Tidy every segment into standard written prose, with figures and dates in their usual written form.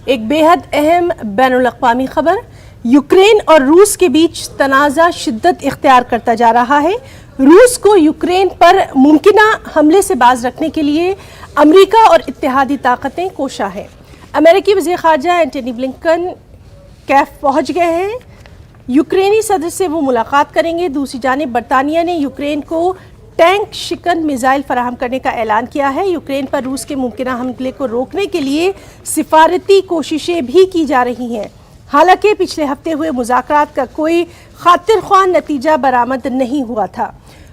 एक बेहद अहम बैनुल-अक़वामी खबर, यूक्रेन और रूस के बीच तनाज़ा शिद्दत इख्तियार करता जा रहा है। रूस को यूक्रेन पर मुमकिना हमले से बाज रखने के लिए अमेरिका और इत्तेहादी ताकतें कोशा हैं। अमेरिकी वज़ीर ख़ारजा एंटनी ब्लिंकन कैफ पहुंच गए हैं। यूक्रेनी सदर से वो मुलाकात करेंगे। दूसरी जानिब बरतानिया ने यूक्रेन को टैंक शिकन मिसाइल फराहम करने का ऐलान किया है। यूक्रेन पर रूस के मुमकिना हमले को रोकने के लिए सिफारती कोशिशें भी की जा रही हैं। हालांकि पिछले हफ्ते हुए मुज़ाकरात का कोई खातिर ख्वाह नतीजा बरामद नहीं हुआ था।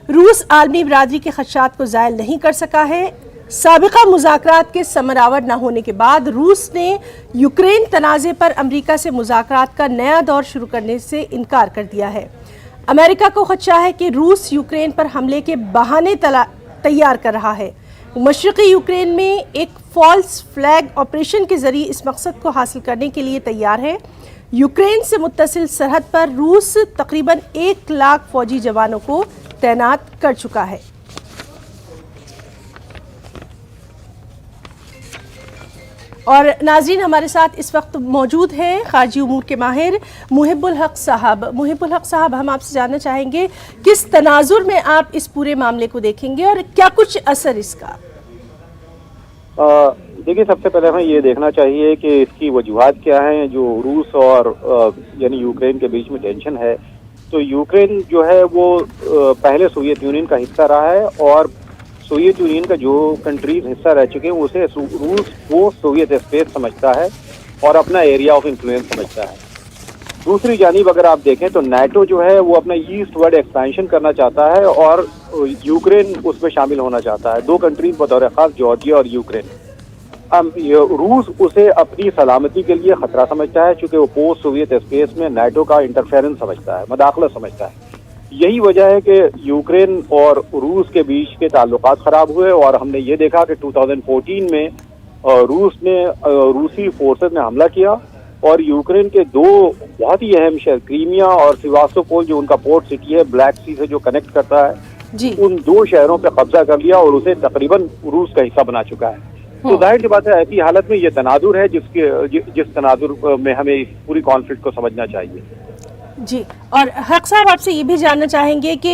रूस आलमी बरादरी के खदशात को ज़ायल नहीं कर सका है। साबिका मुज़ाकरात के समरावर न होने के बाद रूस ने यूक्रेन तनाज़े पर अमेरिका से मुज़ाकरात का नया दौर शुरू करने से इनकार कर दिया है। अमेरिका को खदशा है कि रूस यूक्रेन पर हमले के बहाने तैयार कर रहा है। मशरक़ी यूक्रेन में एक फॉल्स फ्लैग ऑपरेशन के ज़रिए इस मकसद को हासिल करने के लिए तैयार है। यूक्रेन से मुत्तसिल सरहद पर रूस तकरीबन 1 लाख फौजी जवानों को तैनात कर चुका है। और नाज़रीन, हमारे साथ इस वक्त मौजूद हैं खारजी उमूर के माहिर मुहिबुल हक साहब। मुहिबुल हक साहब, हम आपसे जानना चाहेंगे किस तनाजुर में आप इस पूरे मामले को देखेंगे और क्या कुछ असर इसका? देखिए, सबसे पहले हमें ये देखना चाहिए कि इसकी वजूहात क्या हैं। जो रूस और यानी यूक्रेन के बीच में टेंशन है, तो यूक्रेन जो है वो पहले सोवियत यूनियन का हिस्सा रहा है और सोवियत यूनियन का जो कंट्रीज हिस्सा रह चुके हैं उसे रूस वो सोवियत स्पेस समझता है और अपना एरिया ऑफ इन्फ्लुएंस समझता है। दूसरी जानिब अगर आप देखें तो नाटो जो है वो अपना ईस्टवर्ड एक्सपेंशन करना चाहता है और यूक्रेन उसमें शामिल होना चाहता है। 2 कंट्रीज बतौर खास जॉर्जिया और यूक्रेन। रूस उसे अपनी सलामती के लिए खतरा समझता है, चूंकि वो पोस्ट सोवियत स्पेस में नाटो का इंटरफेरेंस समझता है, मदाखलत समझता है। यही वजह है कि यूक्रेन और रूस के बीच के ताल्लुकात खराब हुए और हमने ये देखा कि 2014 में रूस ने रूसी फोर्सेस ने हमला किया और यूक्रेन के 2 बहुत ही अहम शहर क्रीमिया और सिवास्तोपोल, जो उनका पोर्ट सिटी है ब्लैक सी से जो कनेक्ट करता है, उन 2 शहरों पे कब्जा कर लिया और उसे तकरीबन रूस का हिस्सा बना चुका है। तो जाहिर सी बात है, ऐसी हालत में ये तनाजुर है जिस तनाजुर में हमें पूरी कॉन्फ्लिक्ट को समझना चाहिए। जी, और हक साहब, आपसे ये भी जानना चाहेंगे कि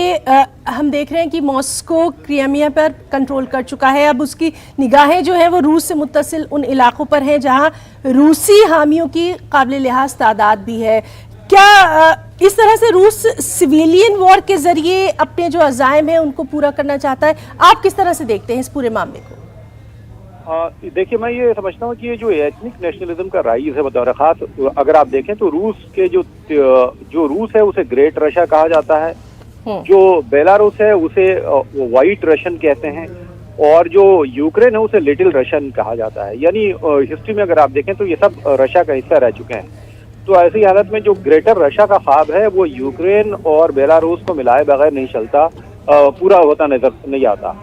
हम देख रहे हैं कि मॉस्को क्रिमिया पर कंट्रोल कर चुका है। अब उसकी निगाहें जो है वो रूस से मुत्तसिल उन इलाकों पर हैं जहां रूसी हामियों की काबिल लिहाज तादाद भी है। क्या इस तरह से रूस सिविलियन वॉर के जरिए अपने जो अज़ाइम हैं उनको पूरा करना चाहता है? आप किस तरह से देखते हैं इस पूरे मामले को? देखिए, मैं ये समझता हूँ कि ये जो एथनिक नेशनलिज्म का राइज है बतौर खास, अगर आप देखें तो रूस के जो रूस है उसे ग्रेट रशिया कहा जाता है, जो बेलारूस है उसे वाइट रशियन कहते हैं और जो यूक्रेन है उसे लिटिल रशियन कहा जाता है। यानी हिस्ट्री में अगर आप देखें तो ये सब रशिया का हिस्सा रह चुके हैं। तो ऐसी हालत में जो ग्रेटर रशिया का ख्वाब है वो यूक्रेन और बेलारूस को मिलाए बगैर नहीं चलता, पूरा होता नजर नहीं आता।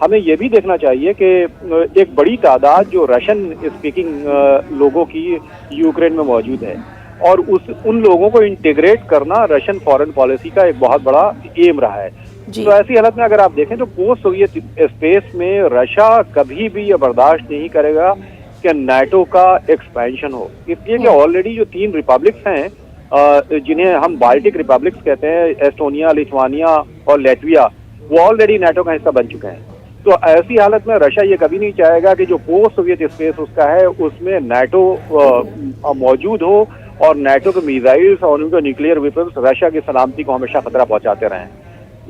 हमें ये भी देखना चाहिए कि एक बड़ी तादाद जो रशियन स्पीकिंग लोगों की यूक्रेन में मौजूद है और उन लोगों को इंटीग्रेट करना रशियन फॉरेन पॉलिसी का एक बहुत बड़ा एम रहा है। तो ऐसी हालत में अगर आप देखें तो पोस्ट सोवियत स्पेस में रशिया कभी भी ये बर्दाश्त नहीं करेगा कि नाटो का एक्सपेंशन हो, इसलिए कि ऑलरेडी जो 3 रिपब्लिक्स हैं जिन्हें हम बाल्टिक रिपब्लिक्स कहते हैं, एस्टोनिया, लिथुआनिया और लैटविया, वो ऑलरेडी नाटो का हिस्सा बन चुके हैं। तो ऐसी हालत में रशिया ये कभी नहीं चाहेगा कि जो पोस्ट सोवियत स्पेस उसका है उसमें नाटो मौजूद हो और नाटो के मिसाइल्स और उनके न्यूक्लियर वेपन्स रशिया की सलामती को हमेशा खतरा पहुंचाते रहें।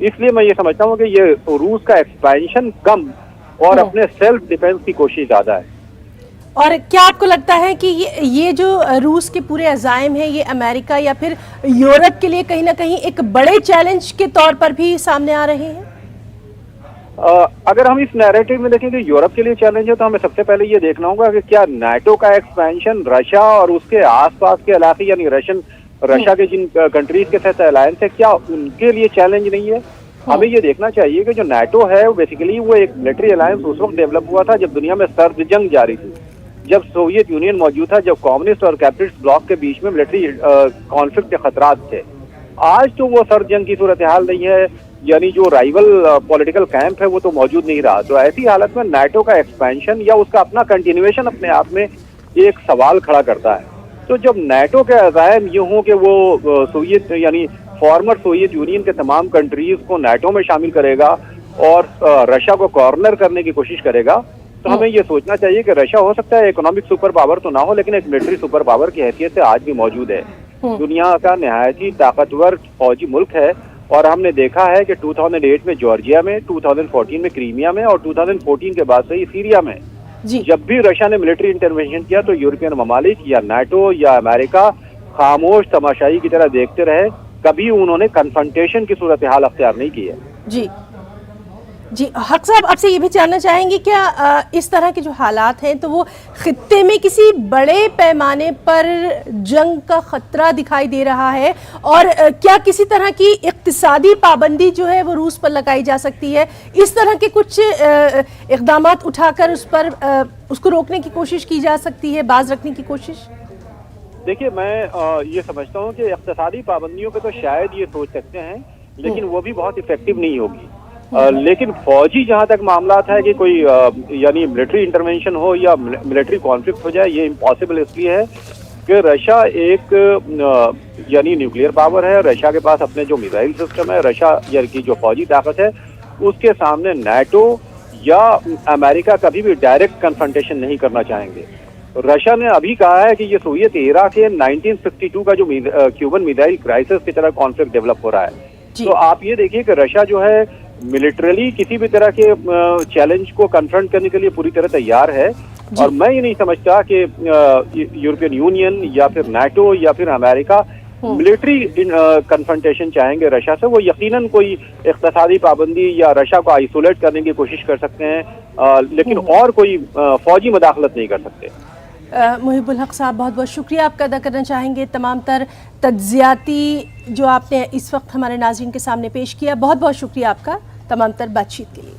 इसलिए मैं ये समझता हूँ कि ये रूस का एक्सपेंशन कम और अपने सेल्फ डिफेंस की कोशिश ज्यादा है। और क्या आपको लगता है कि ये जो रूस के पूरे अज़ाइम हैं ये अमेरिका या फिर यूरोप के लिए कहीं ना कहीं एक बड़े चैलेंज के तौर पर भी सामने आ रहे हैं? अगर हम इस नैरेटिव में देखें कि यूरोप के लिए चैलेंज है तो हमें सबसे पहले ये देखना होगा कि क्या नाटो का एक्सपेंशन रशिया और उसके आसपास के इलाके यानी रशिया के जिन कंट्रीज के साथ अलायंस है क्या उनके लिए चैलेंज नहीं है। हमें ये देखना चाहिए कि जो नाटो है बेसिकली वो एक मिलिट्री अलायंस उस वक्त डेवलप हुआ था जब दुनिया में सर्द जंग जारी थी, जब सोवियत यूनियन मौजूद था, जब कम्युनिस्ट और कैपिटलिस्ट ब्लॉक के बीच में मिलिट्री कॉन्फ्लिक्ट के खतरात थे। आज तो वो सर्द जंग की सूरत हाल नहीं है। यानी जो राइवल पॉलिटिकल कैंप है वो तो मौजूद नहीं रहा। तो ऐसी हालत में नाटो का एक्सपेंशन या उसका अपना कंटिन्यूएशन अपने आप में एक सवाल खड़ा करता है। तो जब नाटो के अज़ायम ये हों कि वो सोवियत यानी फॉर्मर सोवियत यूनियन के तमाम कंट्रीज को नाटो में शामिल करेगा और रशिया को कॉर्नर करने की कोशिश करेगा, तो हमें ये सोचना चाहिए कि रशिया हो सकता है इकोनॉमिक सुपर पावर तो ना हो, लेकिन एक मिलिट्री सुपर पावर की हैसियत से आज भी मौजूद है। दुनिया का निहायत ही ताकतवर फौजी मुल्क है और हमने देखा है कि 2008 में जॉर्जिया में, 2014 में क्रीमिया में और 2014 के बाद से ही सीरिया में जब भी रशिया ने मिलिट्री इंटरवेंशन किया तो यूरोपियन ममालिक या नाटो या अमेरिका खामोश तमाशाई की तरह देखते रहे। कभी उन्होंने कन्फ्रंटेशन की सूरत हाल अख्तियार नहीं की है। जी जी, हक साहब आपसे ये भी जानना चाहेंगे क्या इस तरह के जो हालात हैं तो वो खित्ते में किसी बड़े पैमाने पर जंग का खतरा दिखाई दे रहा है, और क्या किसी तरह की इक्तिसादी पाबंदी जो है वो रूस पर लगाई जा सकती है? इस तरह के कुछ इक़दामात उठाकर उस पर उसको रोकने की कोशिश की जा सकती है, बाज रखने की कोशिश? देखिए, मैं ये समझता हूँ कि इक्तिसादी पाबंदियों पे तो शायद ये सोच सकते हैं, लेकिन वो भी बहुत इफेक्टिव नहीं होगी। लेकिन फौजी जहां तक मामला है कि कोई यानी मिलिट्री इंटरवेंशन हो या मिलिट्री कॉन्फ्लिक्ट हो जाए, ये इम्पॉसिबल इसलिए है कि रशिया एक यानी न्यूक्लियर पावर है। रशिया के पास अपने जो मिसाइल सिस्टम है, रशिया की जो फौजी ताकत है, उसके सामने नाटो या अमेरिका कभी भी डायरेक्ट कन्फ्रंटेशन नहीं करना चाहेंगे। रशिया ने अभी कहा है कि ये सोवियत एरा के 1952 का जो क्यूबन मिसाइल क्राइसिस की तरह कॉन्फ्लिक्ट डेवलप हो रहा है। तो आप ये देखिए कि रशिया जो है मिलिटरली किसी भी तरह के चैलेंज को कन्फ्रंट करने के लिए पूरी तरह तैयार है। और मैं ये नहीं समझता कि यूरोपियन यूनियन या फिर नाटो या फिर अमेरिका मिलिट्री कन्फ्रंटेशन चाहेंगे रशिया से। वो यकीनन कोई इक्तिसादी पाबंदी या रशिया को आइसोलेट करने की कोशिश कर सकते हैं, लेकिन और कोई फौजी मदाखलत नहीं कर सकते। मुहिबुल हक साहब, बहुत बहुत शुक्रिया आपका अदा करना चाहेंगे तमाम तर तज्जियाती जो आपने इस वक्त हमारे नाज़रीन के सामने पेश किया। बहुत बहुत शुक्रिया आपका तमाम तर बातचीत के लिए।